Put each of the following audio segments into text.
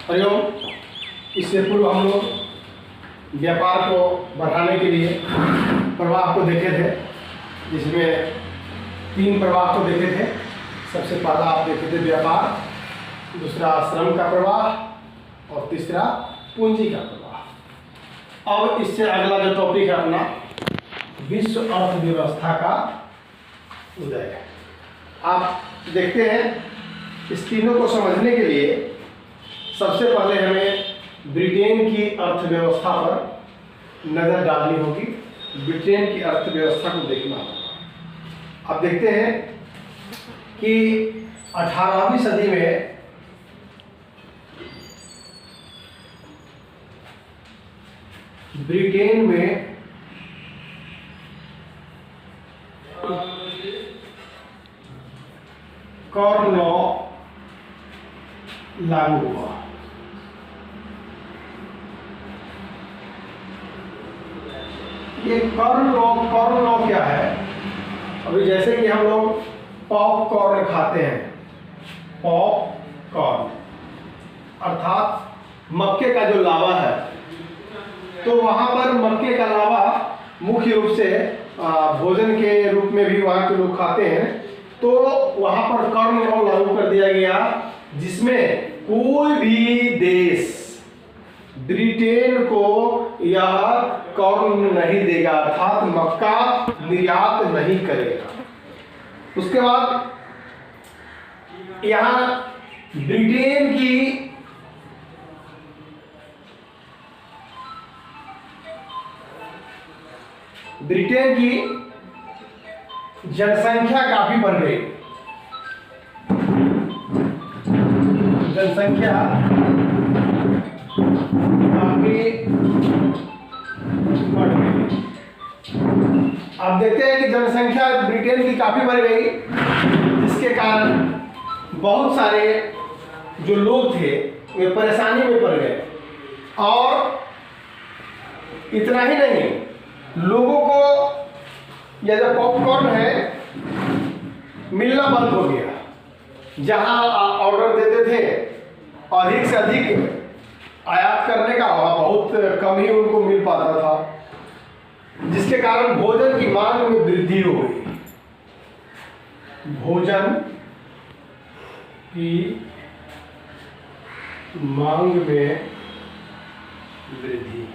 हरिओम। इससे पूर्व हम लोग व्यापार को बढ़ाने के लिए प्रवाह को देखे थे, जिसमें 3 प्रवाह को देखे थे। सबसे पहला आप देखे थे व्यापार, दूसरा श्रम का प्रवाह और तीसरा पूंजी का प्रवाह। अब इससे अगला जो टॉपिक है अपना विश्व अर्थव्यवस्था का उदय। आप देखते हैं इस तीनों को समझने के लिए सबसे पहले हमें ब्रिटेन की अर्थव्यवस्था पर नज़र डालनी होगी। ब्रिटेन की अर्थव्यवस्था को देखना होगा। आप देखते हैं कि 18वीं सदी में ब्रिटेन में कॉर्न लॉ लागू हुआ। ये कॉर्न लॉ क्या है? अभी जैसे कि हम लोग पॉपकॉर्न खाते हैं, पॉपकॉर्न अर्थात मक्के का जो लावा है, तो वहाँ पर मक्के का लावा मुख्य रूप से भोजन के रूप में भी वहाँ के लोग खाते हैं। तो वहाँ पर कॉर्न लॉ लागू कर दिया गया, जिसमें कोई भी देश ब्रिटेन को यह कॉर्न नहीं देगा, अर्थात मक्का निर्यात नहीं करेगा। उसके बाद यहाँ ब्रिटेन की जनसंख्या काफी बढ़ गई। जनसंख्या काफी बढ़ गई। आप देखते हैं कि जनसंख्या ब्रिटेन की काफी बढ़ गई, जिसके कारण बहुत सारे जो लोग थे वे परेशानी में पड़ गए। और इतना ही नहीं, लोगों को यह जो पॉपकॉर्न है मिलना बंद हो गया। जहां ऑर्डर देते थे अधिक से अधिक आयात करने का, वहाँ बहुत कम ही उनको मिल पाता था, जिसके कारण भोजन की मांग में वृद्धि हो गई। भोजन की मांग में वृद्धि,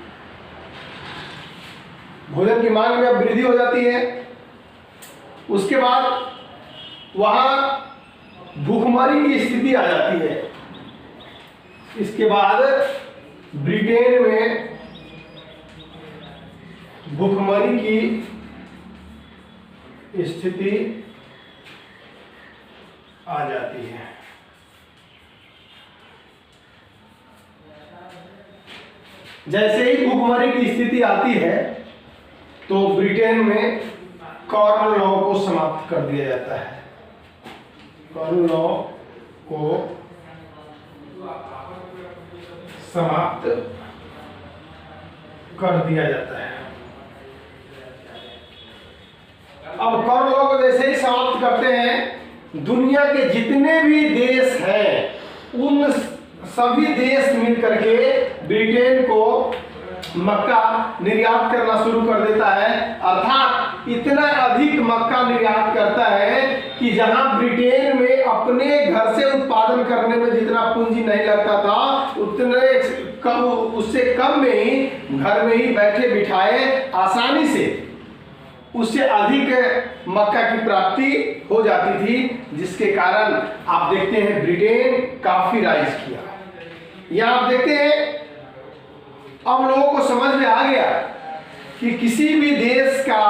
भोजन की मांग में वृद्धि हो जाती है। उसके बाद वहां भूखमरी की स्थिति आ जाती है। इसके बाद ब्रिटेन में भूखमरी की स्थिति आ जाती है। जैसे ही भूखमरी की स्थिति आती है तो ब्रिटेन में कॉर्न लॉ को समाप्त कर दिया जाता है। कॉर्न लॉ को समाप्त कर दिया जाता है। अब कॉर्न लॉ को जैसे ही समाप्त करते हैं, दुनिया के जितने भी देश हैं उन सभी देश मिलकर के ब्रिटेन को मक्का निर्यात करना शुरू कर देता है। अर्थात इतना अधिक मक्का निर्यात करता है कि जहां ब्रिटेन में अपने घर से उत्पादन करने में जितना पूंजी नहीं लगता था, उतने कम, उससे कम में ही घर में ही बैठे बिठाए आसानी से उससे अधिक मक्का की प्राप्ति हो जाती थी, जिसके कारण आप देखते हैं ब्रिटेन काफी राइज किया। यह आप देखते हैं अब लोगों को समझ में आ गया कि किसी भी देश का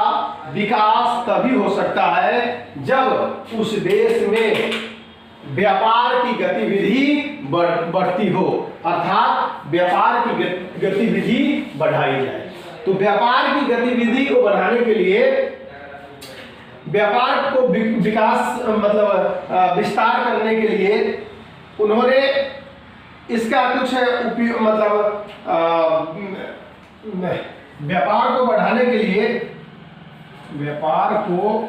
विकास तभी हो सकता है जब उस देश में व्यापार की गतिविधि बढ़ती हो, अर्थात व्यापार की गतिविधि बढ़ाई जाए। तो व्यापार की गतिविधि को बढ़ाने के लिए, व्यापार को विकास मतलब विस्तार करने के लिए उन्होंने इसका कुछ उपयोग मतलब व्यापार को बढ़ाने के लिए, व्यापार को